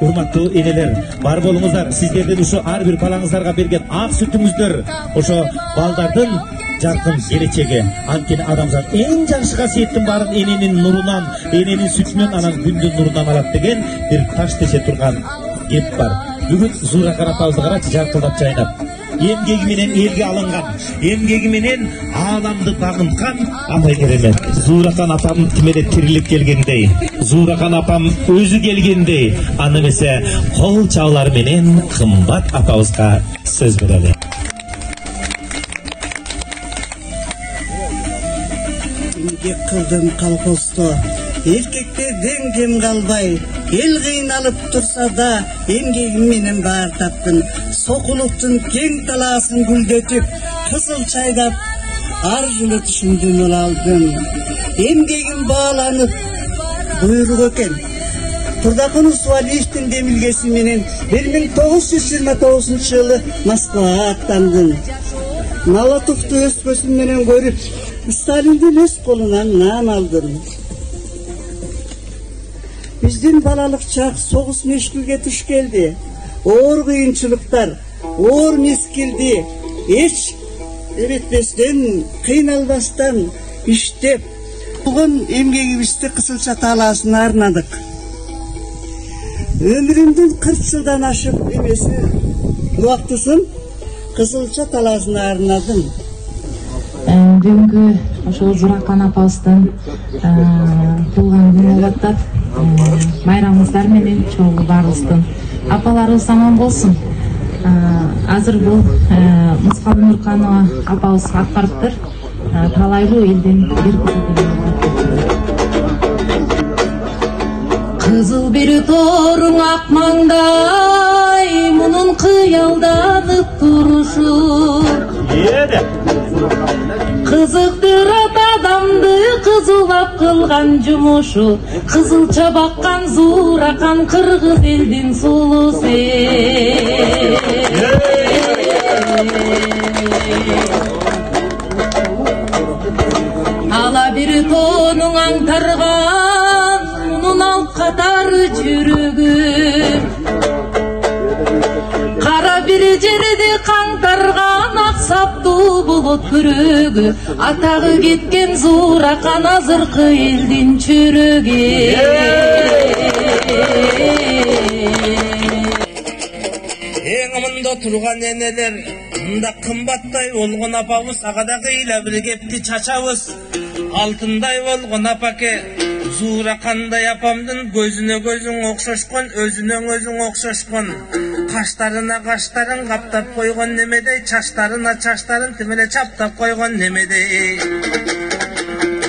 Урматтуу энелер, бар болуңуздар, сиздердин ушу ар бир балаңыздарга берген ак сүтүңүздөр, ошо балдардын жаркын келечеги. Анткени адамзат эң жакшы касиеттин баарын эненин нурунан, эненин сүтүнөн, анан күндүн нурунан алат деген бир таш теше турган кеп бар. Бүгүн Зууракан апабызды карачы, жаркылдап жайнап. Эмгеги менен элге алынган, эмгеги менен ааламды багынткан амай керемет. Зууракан апам тимеде тирилип келгендей, Зууракан апам өзү келгендей, аны эмесе кол чабуулар менен кымбат апабызга сөз берели. Эмгек кылдым колхоздо, эркектерден кем калбай, эл кыйналып турса да, эмгегим менен баар таптым. Сокулуктун кең талаасын гүлдөтүп, кызыл чайдап, ар жылы түшүмдөн ол алдым. Эмгегим бааланып, буйрук экен. Турдакунов Валиевдин демилгеси менен 1929 жылы Москвага аттандым. Молотовду өз көзүм менен көрүп, Сталиндин өз колунан нан алдым. Биздин балалык чак согуз мезгилге туш келди. Оор кыйынчылыктар, оор мезгилди эч эретпестен, кыйналбастан иштеп, болгон эмгегибизди Кызылча талаасына арнадык. Өмүрүмдүн 40 жылдан ашып эмеси убактысын Кызылча талаасына арнадым. Бүгүнкү ошол Зууракан апабыздын туулган күнү болуп атат. Байрамыңыздар менен чогуу баарыбыздын апаларыбыз аман болсун. Азыр бул Мыскал Нурканова апабыз аткарыптыр. Талайлуу элдин бир кызы деген. Кызыл бир торуң ак маңдай, мунун кыялданып турушу. Кызыктырат адамды кызулап кылган жумушу, кызылча баккан Зууракан кыргыз элдин сулусу. Ала бир тонуң аңтарган, мунун алып катары жүрөгүм. Кара бир жерди каңтарган аксаптуу болот көрөгү, атагы кеткен Зууракан азыркы элдин чөрөгү. Эң мында турган энелер, мында кымбаттай болгон апабыз, ага да кыйла бир кепти чачабыз. Алтындай болгон апаке, Зууракандай апамдын көзүнө көзүң окшошкон, өзүнө өзүң окшошкон. Каштарына каштарын каптап койгон немедей, чаштарына чаштарын тимеле чаптап койгон немедей.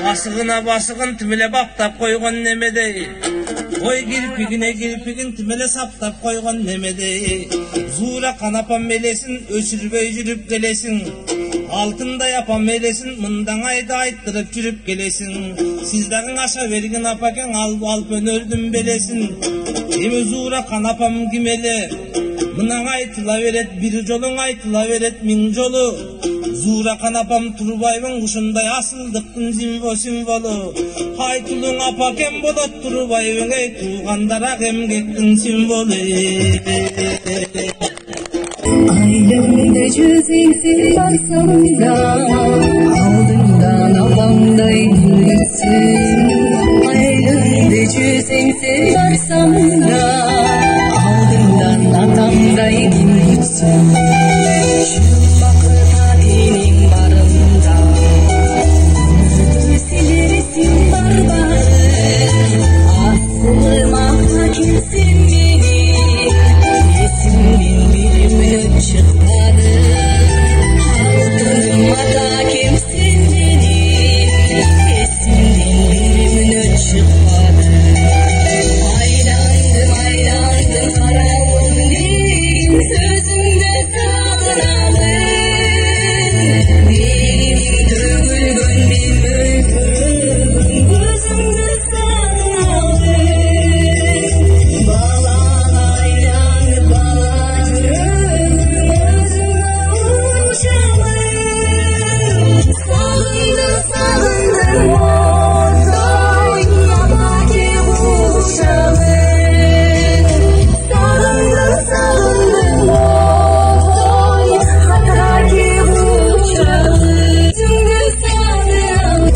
Басыгына басыгын тимеле баптап койгон немедей. Ой кирпигине кирпигин тимеле саптап койгон немедей. Зууракан апам элесин өчүрбөй жүрүп келесиң. Алтындай апам элесин мындан айда айттырып жүрүп келесиң. Сиздерин аша берген апакең алып өнөрдүн белесин. Эми Зууракан апам ким эле? Мынан айтыла берет, бир жолуң айтыла берет, миң жолу. Зууракан апам Турбайбын ушундай асылдыктын символу. Айтылуң апакем болот Турбайбын, эй туугандарак эмгектин символу. Ailemde cüzeysin barsam da, aldından apamday gülürsün. Ailemde cüzeysin barsam da, aldından atamday gülürsün. Şu bakır tarihinin barında, silersin barbarı. Asılma kimsin beni, esimden bir çıkmadı. Aldırmada kimsin beni, esimden bir çıkmadı. Aylandım karanlığın değil, sözümde sağlanalım. Benim dövülgün bir öyküm, gözümde sağlanalım. Balan aylandı balacım, sağındım ordoy, yamaki uçamın. Sağındım ordoy, hataki uçamın. Tümdü sağındım.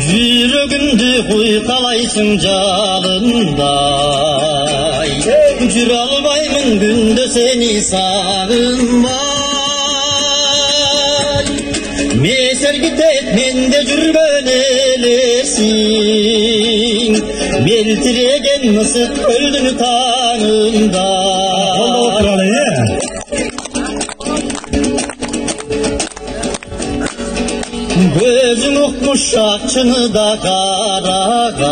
Жүрегімді құйқалайсың жалындай, жүре албаймын күнде сені сағынбай. Месер кетет менде жүрген елерсің, мелтіреген мысық көлдің таңында. Gözün okmuş şakçını da karagat,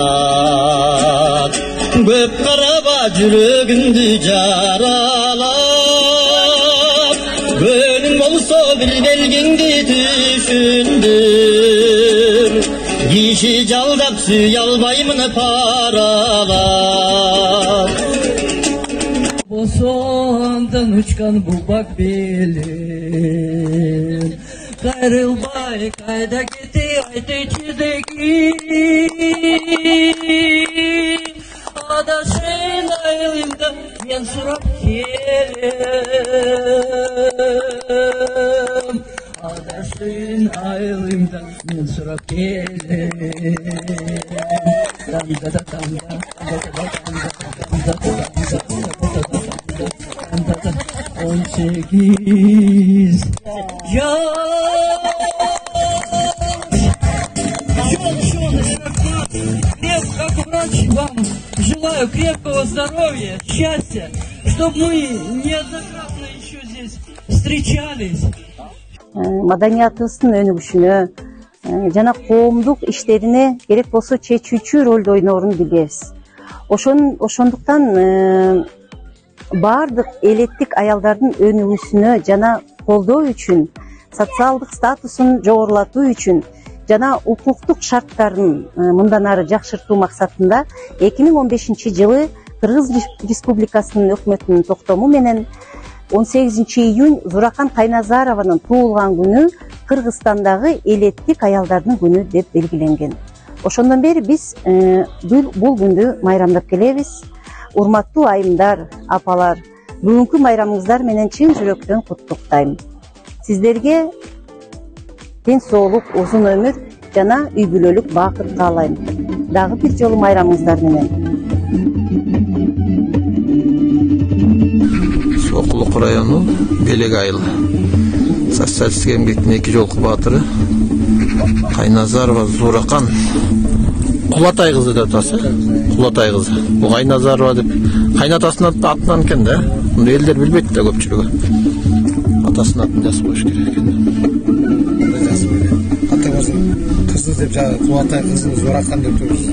göp karaba yüreğimdi caralap. Gönlüm olsa bir belgindi düşündür, kişi caldap suy albaymını paralap. Bosondan uçkan bu bak belim, Kayrılbay kayda gitti ayda çizdeki. Adaşın ayılımda ben surap kelim. Adaşın ayılımda ben surap kelim. Dam da da dam da da da 18 Крепко, как врач, вам желаю крепкого здоровья, счастья, чтобы мы неоднократно еще здесь встречались. Маданиятыбыздын өнүгүшүнө жана коомдук иштерине керек болсо чечүүчү ролду ойнорун билебиз. Ошондуктан бардык элеттик аялдардын өнүгүүсүнө жана колдоо үчүн, социалдык статусун жогорулатуу үчүн жана укуктук шарттарын мындан ары жакшыртуу максатында 2015 жылы Кыргыз Республикасынын өкмөтүнүн токтому менен 18 июнь Зуракан Кайназарованын туулган күнү Кыргызстандагы элеттик аялдардын күнү деп белгиленген. Ошондон бери биз бул күндү майрамдап келебиз. Урматтуу айымдар, апалар, бүгүнкү майрамыңыздар менен чын жүрөктөн куттуктайм. Сиздерге ден соолук, узун өмүр жана үй бүлөлүк бакыт каалайм. Дагы бир жолу майрамыңыздар менен. Сокулук району Белек айыл социалисттик эмгектин эки жолку баатыры Кайназарова Зуракан Кулатай кызы деп атасы. Кулатай кызы. Бу Кайназарова деп кайнатасынын атынан экен да. Муну элдер билбейт да көпчүлүгү. Атасынын атын жазып коюш керек экен. Кызы деп Кулатай кызы Зуракан деп жазып